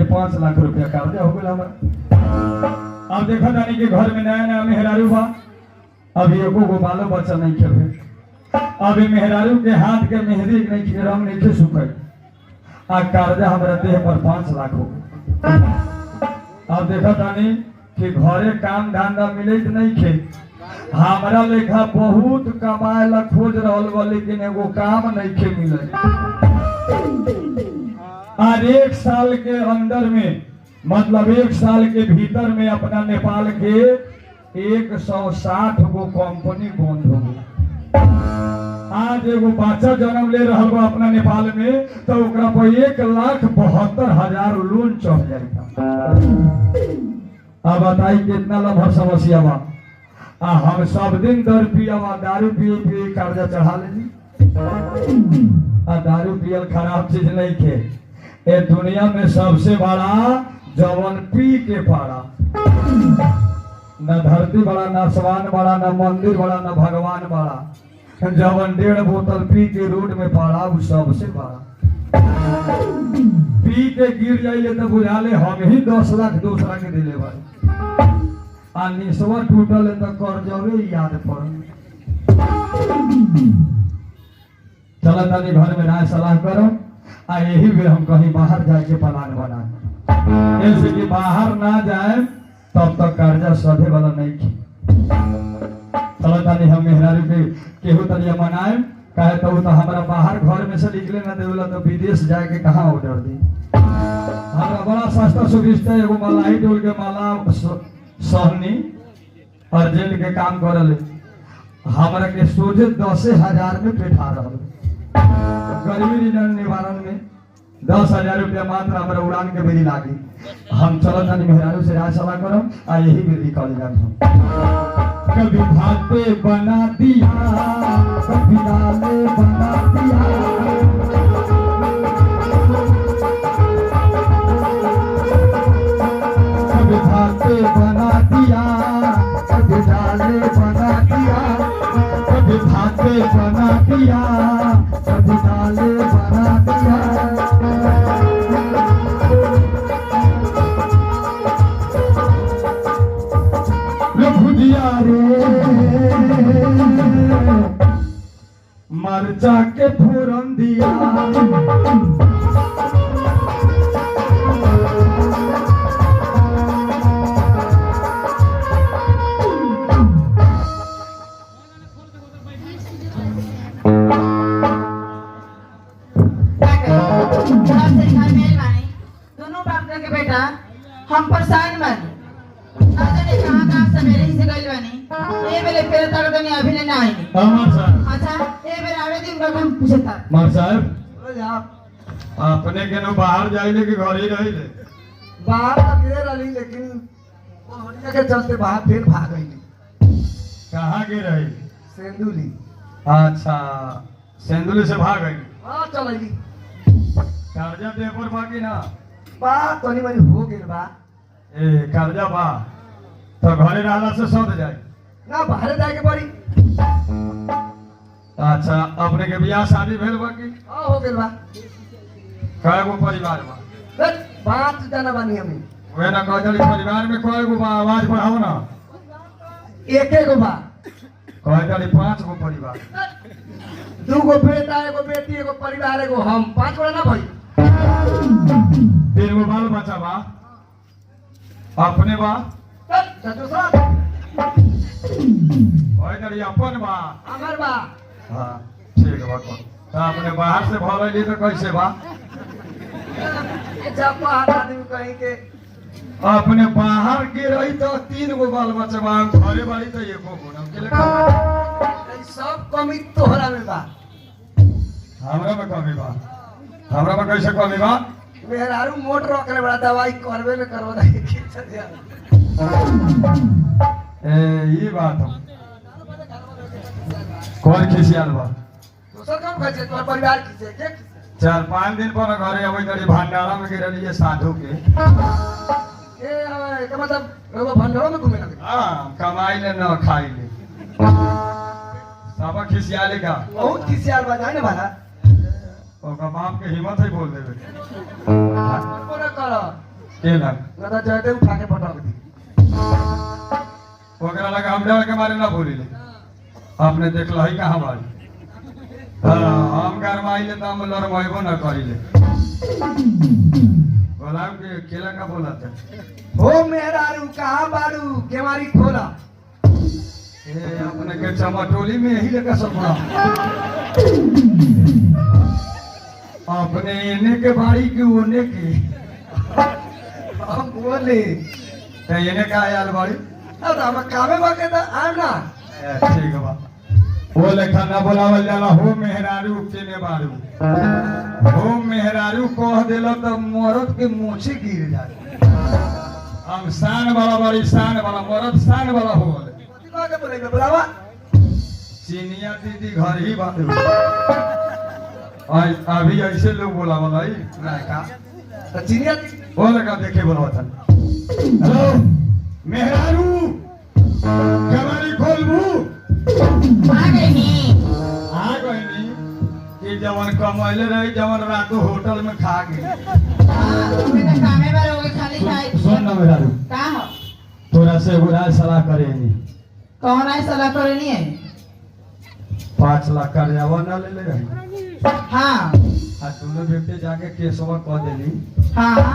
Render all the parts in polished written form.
5 लाख रुपया कर्जा हो गया हमारा। अब देखा जानी कि घर में नया नया मेहरारू बा, अभी एगो गो बालो बच्चा नहीं खेले, अभी मेहरारू के हाथ के मेहंदी नहीं खे रंग नहीं खे सुखे, आ कर्जा हमारा देह पर 5 लाख हो गया। अब देखा जानी कि घरे काम धंधा मिले नहीं खे, हमारा लेखा बहुत कमाए ला खोज रहल बा, लेकिन एगो काम नहीं खे मिले। और 1 साल के अंदर में मतलब 1 साल के भीतर में अपना नेपाल के 160 गो कंपनी बंद हो गई। आज एगो बच्चा जन्म ले रहा बा अपना नेपाल में, तो ओकरा पर 1,72,000 लोन चढ़ जाएगा। अब बताई कितना लम्हा समस्या बा। हम सब दिन दारू पियावा, दारू पिए कर्जा चढ़ा लेनी। दारू पियल खराब चीज नहीं खे, ये दुनिया में सबसे बड़ा जवन पी के पाड़ा, न धरती बड़ा, न आसमान बड़ा, न मंदिर बड़ा, न भगवान बड़ा। जवन 1.5 बोतल पी के रोड में पड़ा वो सबसे बड़ा। पी के गिर जाइए तो बुझाले हम ही 10 लाख दूसरा के दिले भाई, आ निसवा टूटल है तो कर्जवे याद पड़। चला तनी घर में राय सलाह करो, आ यही भी हम कहीं बाहर जाए के प्लान बना, जैसे कि बाहर ना जाए तब तक कर्जा सधे वाला नहीं की। चलो तनी हम मेहरारू के केहू तनिया मनाए, कहे तो हमारा बाहर घर में से निकले ना देवला तो विदेश जाए के कहाँ ऑर्डर दी। हमारा बड़ा सस्ता सुविधा एगो मलाई डोल के माला सहनी अर्जेंट के काम करल, हमारा के सोचे 10,000 में पेठा रहा। गर्मी निवारण में 10,000 रुपया मात्र हमारा उड़ान के बेरी लागी। हम चलो तनी मेहरारू से राय सलाह करो, आ यही बेरी कॉलेज हम कभी भाते बना दिया, कभी दाले बना दिया, कभी भाते बना दिया, कभी दाले बना दिया, कभी भाते बना दिया, कभी दाले बना दिया। भुजिया रे मरचा के फोरन दिया, दोनों बाप के बेटा हम परेशान बानी, ना जाने कहां कहां से मेरे ही से गइल बानी। ए बेले फेर तक तो नहीं अभी नहीं आई। मार साहब, अच्छा ए बेले आवे दिन का हम पूछता मार साहब अपने के नो बाहर जाइले कि घर ही रहिले? बाहर तो गिरे रही, लेकिन होलिया के चलते बाहर फिर भाग गई। कहाँ के रही? सेंदुली। अच्छा, सेंदुली से भाग गई। हाँ चलेगी। कर्जा दे पर बाकी ना बात तनी मनी हो गई बा। ए कर्जा बा तो घरे रहला से सद जाए ना, बाहर जाके पड़ी। अच्छा, अपने के बियाह शादी भेल बाकी? हाँ हो गई बा। कय गो परिवार बा? बस 5 जना बानी हमें। वे ना कहली परिवार में कय गो बा? आवाज बढ़ाओ ना। एक गो बा। कहली 5 गो परिवार। 2 गो बेटा, एगो बेटी, एगो परिवार, एगो हम, 5 गो ना भाई। 3 गो बाल बच्चा बा, अपने बा चाचू साहब कहली अपन बा, हमार बा। हाँ ठीक बा। तो अपने बाहर से भरली तो कैसे बा? जब बाहर आदमी कहीं के अपने बाहर के रही तो 3 गो बाल बच्चा बा, घरे बाड़ी तो 1 गो ना के सब कमी तोहरा में बा। हमरा में कमी बा। हमरा में कैसे कमी बा? मेहरारू मोट रखले बड़ा, दवाई करबे में करवा दे खींच दिया। ये बात हो। कौन खिसियाल बा? दोसर काम खींचे, तोहर परिवार खींचे के खींचे। 4-5 दिन पर घरे अबै तड़ी भंडारा में गिरल ये साधु के। के मतलब एगो भंडारों में घूमे लगे। हाँ, कमाई ले न खाई ले। सब खिसियाले का बहुत खिसियाल बा, जाने वाला। ओका बाप के हिम्मत है बोल देवे। पूरा कर के लग गदा जयते उठा के पटक दी ओकरा लगा हम डर के मारे ना बोली ले आपने देखला ही कहाँ बारी हम गरमाइले तो हम लड़मैबो न करिले बोला के केला का बोला था हो मेहरारू कहाँ बारू केवारी खोला ए अपने के चमटोली में यही लगा सब अपने इन्हें के बाड़ी के ओने के हम बोले तो इन्हें का आयल बाड़ी अब हम कामे बाके तो आम ना ठीक बा वो लेखा ना बोलावल जाला हो मेहरारू केने बारू हो मेहरारू कह देला तो मरद के मोछे गिर जाए हम शान वाला बड़ी शान वाला मरद शान वाला हो के बोले बुलावा चीनिया दीदी घर ही बात अभी ऐसे लोग बोलावल है ना का तो चिनिया वो लगा देखे बोला था हेलो मेहरारू कमारी खोलबू आ गई नी आ गई नी कि जवन कमैले रही जवन रातों होटल में खा गए तुम्हें तो कामे बार हो गए खाली खाई सुन ना मेहरारू का हो तोरा से बुरा सलाह करे नी कौन है सलाह करे नहीं है 5 लाख का रेवा ना ले ले रही हाँ आ दोनों बेटे जाके केसवा कह देली हाँ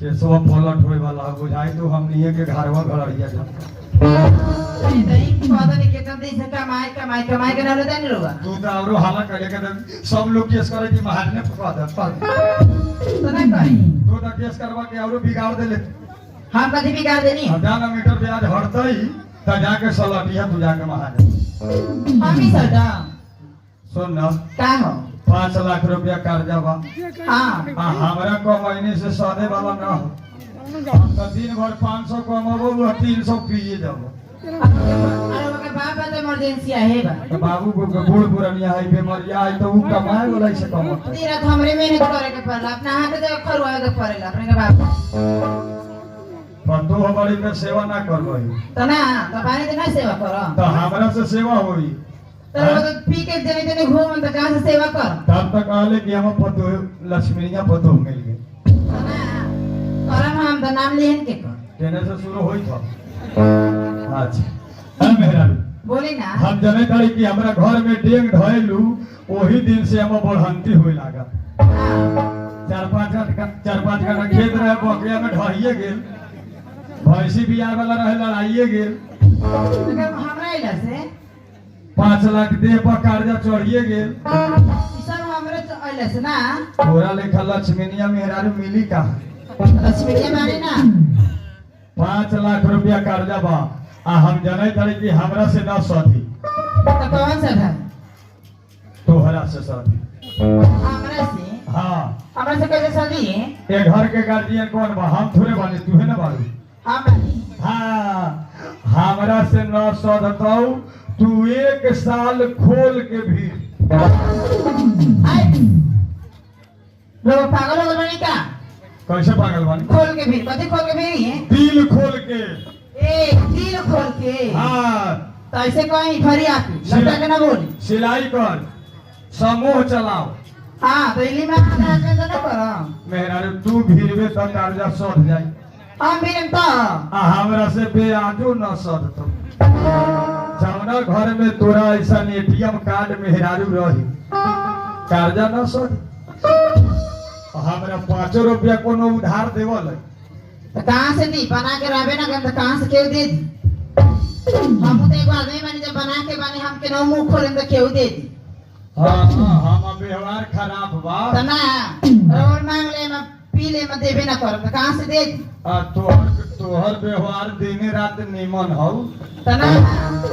केसवा पलट होए वाला बुझाई तो हमनी के घरवा घरड़िया जा नहीं कितना दिन से कमाई कमाई कमाई के नाम लेते नहीं लोग तू तो औरो हाला करे के सब लोग केस करे कि महाज ने पकड़ा दे पर तो नहीं करी तू तो केस करवा के औरो बिगाड़ देले हम कभी बिगाड़ देनी हजाना मीटर ब्याज हटतई त जाके सलटिया तू जाके महाज हम ही सदा सुन ना का हो 5 लाख रुपया कर्जा बा हाँ आ हमरा को महीने से सदे वाला ना हो हम तो दिन भर 500 कमाबो 300 पिए जाबो अरे वो के बाप है तो इमरजेंसी है बा तो बाबू को बूढ़ पुरानिया है बीमारिया है तो वो कमाए वाला से कमाता है। तेरा तो हमरे मेहनत करे के पड़ला अपना हाथ से खरवाए के पड़ेला अपने के बाप पर तू हमारी में सेवा ना करबही तो ना तो पानी तो ना सेवा करो तो हमरा से सेवा होई तो वो तो पी के जने जने घूम तो कहां से सेवा कर तब तक कहले कि हम पतो लक्ष्मीनिया पतो मिल गए तो ना करम हम तो नाम लेहन के कर केने से शुरू होई था अच्छा हां मेहरारू बोली ना हम जने तारी कि हमरा घर में डेंग ढाइलू ओही दिन से हम बढ़ंती होई लागा 4-5 घंटा खेत रहे बकरिया में ढहिए गेल भैंसी बियाह वाला रहे लड़ाइए गेल हमरा इला से 5 लाख देह पर कर्जा चढ़िए गेल सब हमरे तो इला से ना तोरा लेखा लक्ष्मीनिया मेहरारू मिली का लक्ष्मी के मारे ना 5 लाख रुपया कर्जा बा आ हम जने तारी कि हमरा से ना सधी तो कौन सा था तोहरा से सधी हमरा से हाँ हमरा से कैसे शादी है ये घर के गार्जियन कौन बा हम थोड़े बानी तू है ना बारू हाँ बानी हाँ हमरा से न सधताऊ तू 1 साल खोल के भी आई लोग पागल हो गए बनी का कैसे पागल बानी खोल के भी कथी खोल के भी है दिल खोल के ए दिल खोल के हाँ तो ऐसे कहीं फरी आती लड़का के ना बोली सिलाई कर समूह चलाओ हाँ तो इली में आधा घंटा ना करो मेहरारू तू भीड़वे तो कर्जा सध जाई हम भी तो आ हमरा से बेआजो न सधतो जौना घर में तोरा ऐसा एटीएम कार्ड मेहरारू रही कर्जा न सध हमरा 5 रुपया कोनो उधार देवल है तो कहाँ से दी बना के रहबे ना तो कहाँ से केहू दे दी हम तो एक आदमी बनी जब बना के बने हम के नो मुंह खोले तो केहू दे दी हाँ हम व्यवहार खराब बा तो ना रोड मांग ले मैं पी ले मैं देबे ना कर तो कहाँ से दे दी आ तोहर व्यवहार दिन रात निमन हो तो ना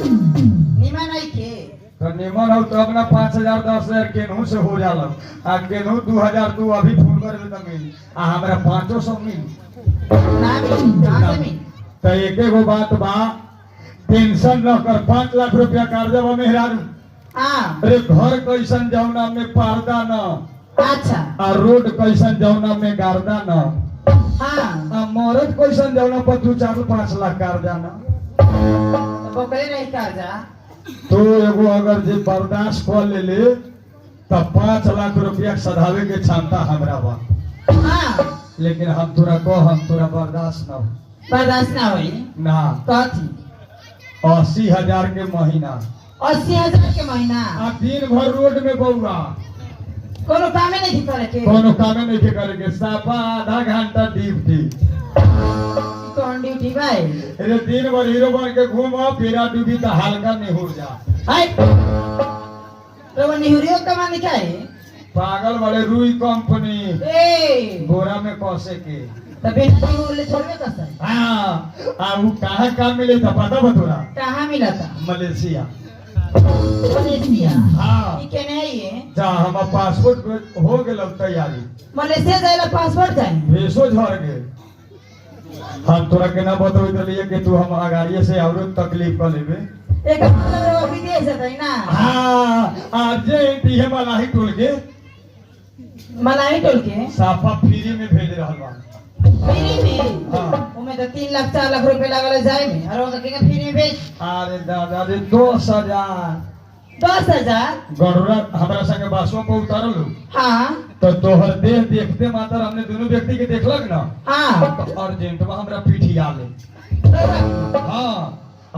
निमन नहीं के तो निमन हो तो अपना 5,000 10,000 केनहू से हो जाला आ केनहू 2,000 तू अभी फोन कर ले तो मिल आ हमरा 500 मिल ना मिली कहाँ से मिली तो एके गो बात बा टेंशन न कर 5 लाख रुपया कर्जा बा मेहरारू हाँ अरे घर कैसन जौना में पर्दा न अच्छा आ रोड कैसन जौना में गर्दा न हाँ आ मरद कैसन जौना पर तू 4-5 लाख कर्जा न तो बकरे नहीं कर्जा तो एगो अगर जे बर्दाश्त कर ले तब 5 लाख रुपया सधावे के क्षमता हमरा बा हाँ लेकिन हम तोरा बर्दाश्त ना हो बर्दाश्त ना होई ना। कथी 80,000 के महीना 80,000 के महीना आ दिन भर रोड में बउआ कोनो कामे नहीं करे के कोनो कामे नहीं करे के साफा आधा घंटा ड्यूटी कौन ड्यूटी भाई अरे दिन भर हीरो बन के घूम फिरा डूबी तो हल्का नहीं हो जा हाय तो वो निहुरियो कमाने का है पागल वाले रुई कंपनी ए बोरा में कसे के तो बिना निहुरले छोड़वे कैसे हाँ आ वो कहाँ काम मिले था पता बतोरा कहाँ मिला था मलेशिया मलेशिया हाँ ये केने है ये जा हमार पासपोर्ट हो गेल तैयारी मलेशिया जाएला पासपोर्ट चाहिए भेसो झड़ गए हम तोरा के ना बतबे तो लिए कि तू हम आगाड़िए से और तकलीफ कर लेबे एक मतलब वो विदेश है ना हाँ अर्जेंट ये मलाही टोल के मलाई टोल के साफा फ्री में भेज रहल बा फ्री में हाँ। उमे तो 3 लाख 4 लाख रुपए लागल जाए में और वो के फ्री में भेज अरे दादा रे 10,000 10,000 गरुड़ा हमरा संगे बसवा पे उतारल हाँ तो तोहर देह देखते मात्र हमने दोनों व्यक्ति के देखलक ना हाँ तो अर्जेंट में हमरा पिठिया ले हाँ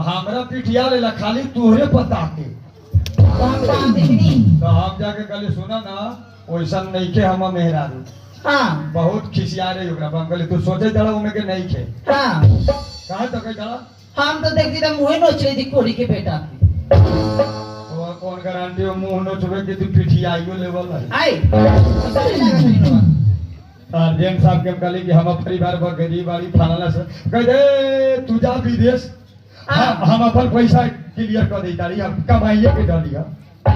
हमरा पिठिया ले ला खाली तोहरे पता के तो हम काम देखनी तो हम जाके कल सुना ना वैसा नहीं के हम मेहरारू हाँ बहुत खिसिया रही ओकरा हम कहले तू सोचे जड़ा उमे के नहीं खे हाँ कहा तो कह जड़ा हम तो देखती तो मुँह नोच रही थी कोड़ी के बेटा वो कौन गारंटी हो मुंह नोचबे कि तू पिठियाइयो लेवल है आई ऐसा नहीं लगा नहीं रोवा अर्जेंट साहब के कहले कि हम परिवार पर गरीब वाली फलाना से कह दे तू जा विदेश हम अपन पैसा क्लियर कर देता रही हम कमाइए के डालिया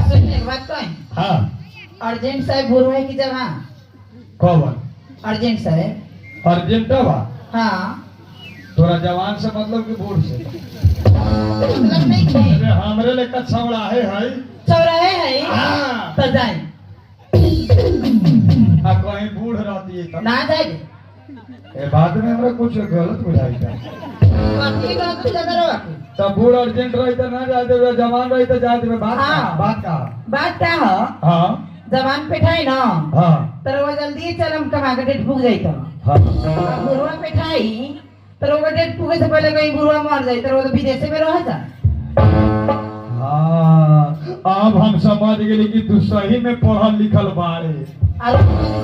सुनिए एक बात कहें हाँ अर्जेंट साहब बोल रहे कि जब हाँ कौन अर्जेंट साहब अर्जेंट बा हाँ तोरा जवान से मतलब कि बूढ़ से मतलब नहीं थे अरे हमरे लेकर छवड़ा है चौराहे है हाँ। तो जाए आ कहीं बूढ़ रहती है तब ना जाए ए बात में हमरा कुछ गलत बुझाई था बाकी का कुछ ज्यादा रहा तब बूढ़ अर्जेंट रही तो ना जा देवे जवान रही तो जा देवे बात हाँ। का बात का बात क्या है हाँ जवान पेठाई ना हाँ तर वो जल्दी चल हम कमा के डेट पुग जाई तो हाँ बुढ़वा पेठाई तर वो डेट पुगे से पहले कहीं बुढ़वा मर जाई तर वो तो विदेश में रह जा हाँ अब हम समझ गए कि तू सही में पढ़ल लिखल बारे और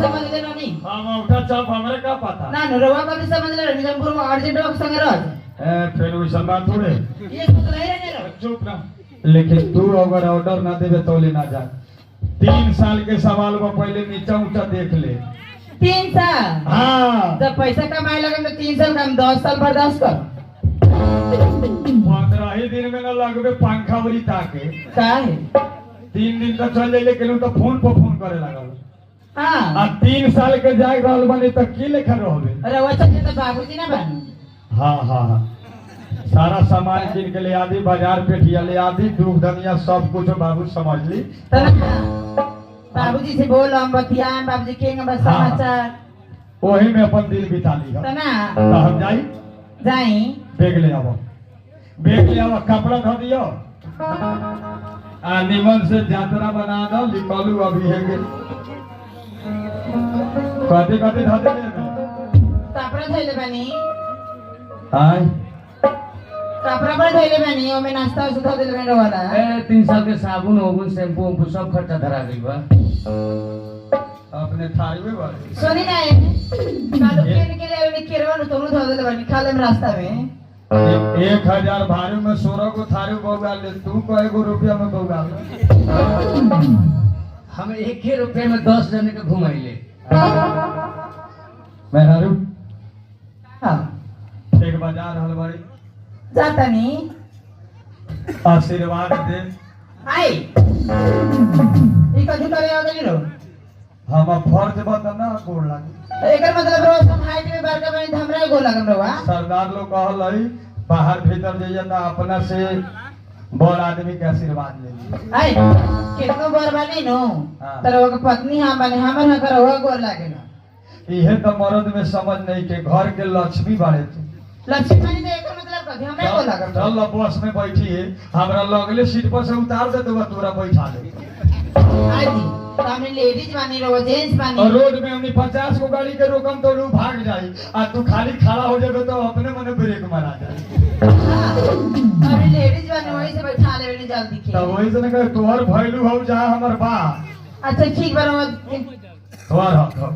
समझ ले नहीं हम उठा चाप हमरे का पता ना नरवा का भी समझ ले नहीं जब बुढ़वा अर्जेंट के संग रह ए फिर वैसा बात थोड़े ये सोच रहे रहने रहो चुप ना लेकिन तू अगर ऑर्डर ना देवे तो ले ना जा 3 साल के सवाल में पहले नीचा ऊंचा देख ले 3 साल हाँ जब पैसा कमाए लगे तो 3 साल काम 10 साल बर्दाश्त कर 15 ही दिन में ना लगबे पंखा वरी ताके का है 3 दिन तक चल जाइले केलू तो फोन पर फोन करे लगल हाँ आ 3 साल के जाग रहल बानी त की लेखा रहबे अरे वो चल तो बाबूजी ना बन हाँ हाँ हाँ सारा सामान किन के ले आदि बाजार पेठिया ले आदि दूध धनिया सब कुछ बाबू समझ ली बाबूजी से बोल हम बतियान बाबूजी के बस हाँ। समाचार वही में अपन दिल बिता ली तो ना तो हम जाई जाई बैग ले आवो कपड़ा धो दियो आ निमन से यात्रा बना दो निकलू अभी है गेल कथी कथी धो दे कपड़ा धोइले बानी आय कपड़ा पर धोइले बानी ओमे नाश्ता सुधा देले बानी वाला 3 साल के साबुन ओबुन शैम्पू वैम्पू सब खर्चा धरा गई बा अपने थारीवे वाले सुनी ना कालू के लिए उन्हें केरवा न तोनु धो देले बानी खाले में रास्ता में 1000 भारू में 16 को थारू बउगा ले तू कई गो रुपया में बउगा हम 1 रुपए में 10 जने के घुमाइले मैं हारू हां एक बाजार हलवाड़ी जाता नी आशीर्वाद दे आई ई कथि करे आगे रो हम फर्ज बतना गोड़ लागी एकर मतलब रोज हम हाइट में बड़का बनी हमरा गो लगम रवा सरदार लोग कहल है बाहर भीतर जाइए ना अपना से बड़ आदमी के आशीर्वाद ले आई कितनो बर बानी नो हाँ। तर वो पत्नी हम बानी हमर न कर हो गोर लागेला इहे तो मर्द में समझ नहीं के घर के लक्ष्मी बाड़े तू लक्ष्मी बानी तो एकर मतलब कथि हमरा गो लगम चल बस में बैठी है हमरा लगले सीट पर से उतार दे देबा तोरा बैठा ले आई जी हमने लेडीज बानी रहो जेंट्स और बानी रोड में हमने 50 को गाड़ी के रोकम तो लोग भाग जाए आ तू खाली खड़ा हो जाए तो अपने मने ब्रेक मारा जाए। हमने लेडीज बानी वही से बैठा ले नहीं जल्दी के तो वही से ना कहे तोहर भैलू हो जा हमर बा अच्छा ठीक बा तोहर हक हो।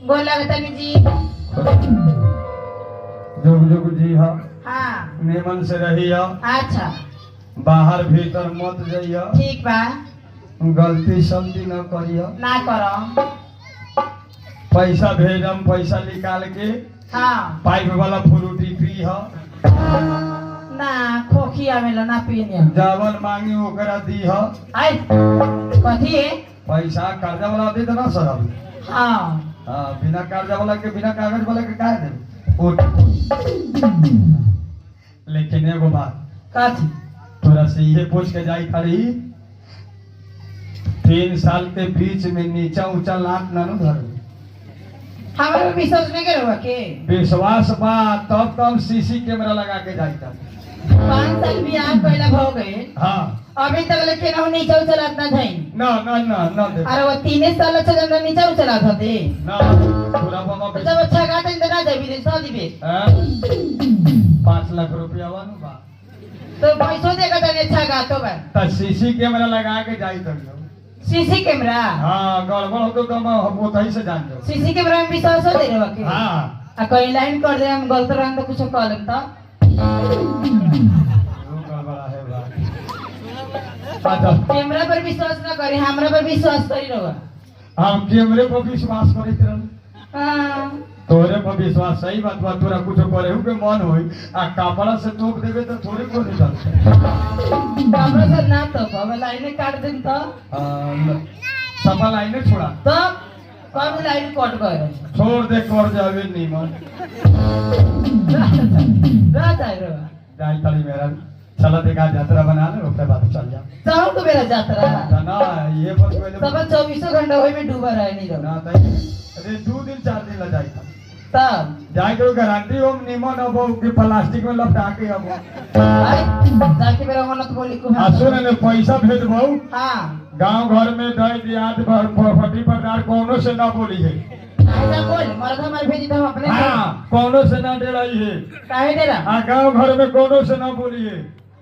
गोल लगता नहीं जी जुग जुग जी हो हाँ निमन से रही हो अच्छा बाहर भीतर मत जाइयो ठीक बा गलती सलती न करियो ना करो पैसा भेजम पैसा निकाल के हाँ पाइप वाला फ्रूटी पी हो ना खोखी आवेला ना पीने जावल मांगी ओकरा दी हो आई कथी है पैसा कर्जा वाला दे देना सर अभी हाँ हाँ बिना कर्जा वाला के बिना कागज वाला के काहे दे लेकिन एगो बात कथी तोरा से ये पूछ के जाई खड़ी 3 साल के बीच में नीचा ऊंचा लात नानू धर हमारे पे विश्वास नहीं करो के विश्वास बा तब तो हम सीसी कैमरा लगा के जाई था 5 साल भी आप पहला हो गए हाँ अभी तक लेकिन हम नीचे उचलात ना जाई ना ना ना ना दे अरे वो 3 साल अच्छा जब नीचे उचलात होते ना पूरा बाबा तो जब अच्छा गाता इंदर ना जाबी दिन सौ दिबे 5 लाख रुपया वानु बा तो पैसों देगा तो अच्छा गातो बा त सीसी कैमरा लगा के जाई तब सीसी कैमरा हाँ गड़बड़ हो तो हम ओतही से जान जाओ सीसी कैमरा में विश्वास हो दे रे के हाँ आ कहीं लाइन कर दे हम गलत रंग तो कुछ कह लेम तो गड़बड़ा है बा अच्छा कैमरा पर विश्वास ना करी हमरा पर विश्वास करी रहो हम कैमरे पर विश्वास करते रहन हां तोरे पर विश्वास सही बात बा तोरा कुछ करे हु के मन होई आ कपड़ा से तोप देबे तो थोड़े को नहीं चलते कैमरा से ना तो अब लाइन काट देम तो सफा लाइन छोड़ा तो कब लाइन कट गए छोड़ दे कर जावे नीमन रात आए रो जाई तली मेरा चला देखा यात्रा बना ले उसके बाद चल जा चाहूं तो मेरा यात्रा ना ये पर पहले सब 24 घंटा होई में डूबा रहे नहीं रहो ना तई अरे 2 दिन 4 दिन ल जाई तब जाए के गारंटी हो निमन अब कि प्लास्टिक में लपटा के अब जाके मेरा मन तो बोली को सुन ने पैसा भेज बहु हां गांव घर में दई दियाद भर प्रॉपर्टी पर कोनो से ना बोली है ऐसा बोल मर्द हमारे भेजी तो हम अपने हां कोनो से ना डेराई है काहे डेरा आ गांव घर में कोनो से ना बोली है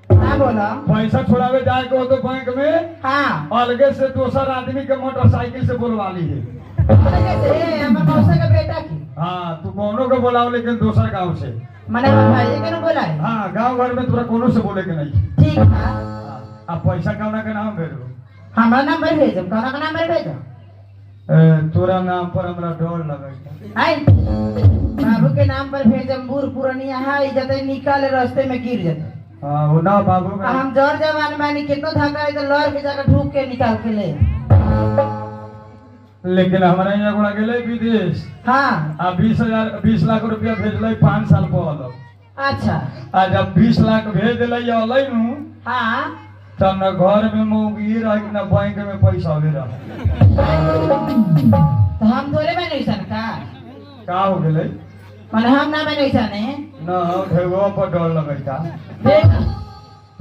ना बोला पैसा छुड़ावे जाए के हो तो बैंक में हां अलगे से दूसरा आदमी के मोटरसाइकिल से बोलवा ली है कैसे हमर मौसा का बेटा की हाँ तू कोनो को बोलाओ लेकिन दूसर गांव से माने हम भाई के न बोला है हाँ गांव घर में तोरा कोनो से बोले के नहीं ठीक है अब पैसा कौना के नाम भेजो हमरा नंबर भेजो कौन का नंबर भेजो तोरा नाम पर हमरा डर लगता हाय बाबू के नाम पर भेजम बूढ़ पुरानिया है जते निकाले रास्ते में गिर जाते हाँ वो ना बाबू में हम जोर जवान मानी कितना धक्का है तो लड़ के जाकर ढूक के निकाल के ले लेकिन हमारे यहाँ गुड़ा गेले विदेश हाँ आ 20 लाख रुपया भेजले 5 साल पहले अच्छा आ जब 20 लाख भेज दिले अलै नु हाँ तब न घर में मौगी रह न बैंक में पैसा भी रह तो हम थोड़े में नहीं सन का हो गेले माने हम ना में नहीं सने न भेगो पर डर लगता देख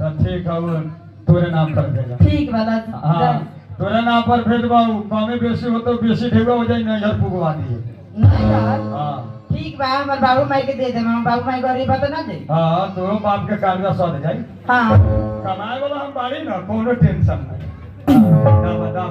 तो ठीक है तोरे नाम पर भेजा ठीक वाला हाँ तोरे नाम पर भेजबाऊ कमे बेसी हो तो बेसी ढेगा हो जाए नजर पुगवा दिए नहीं यार हाँ ठीक बा हमार बाबू माई के दे दे हम बाबू माई गरीब तो ना दे हाँ तोरो बाप के कर्जा सद जाई हाँ कमाए वाला हम बाड़ी ना कोनो टेंशन नहीं दाम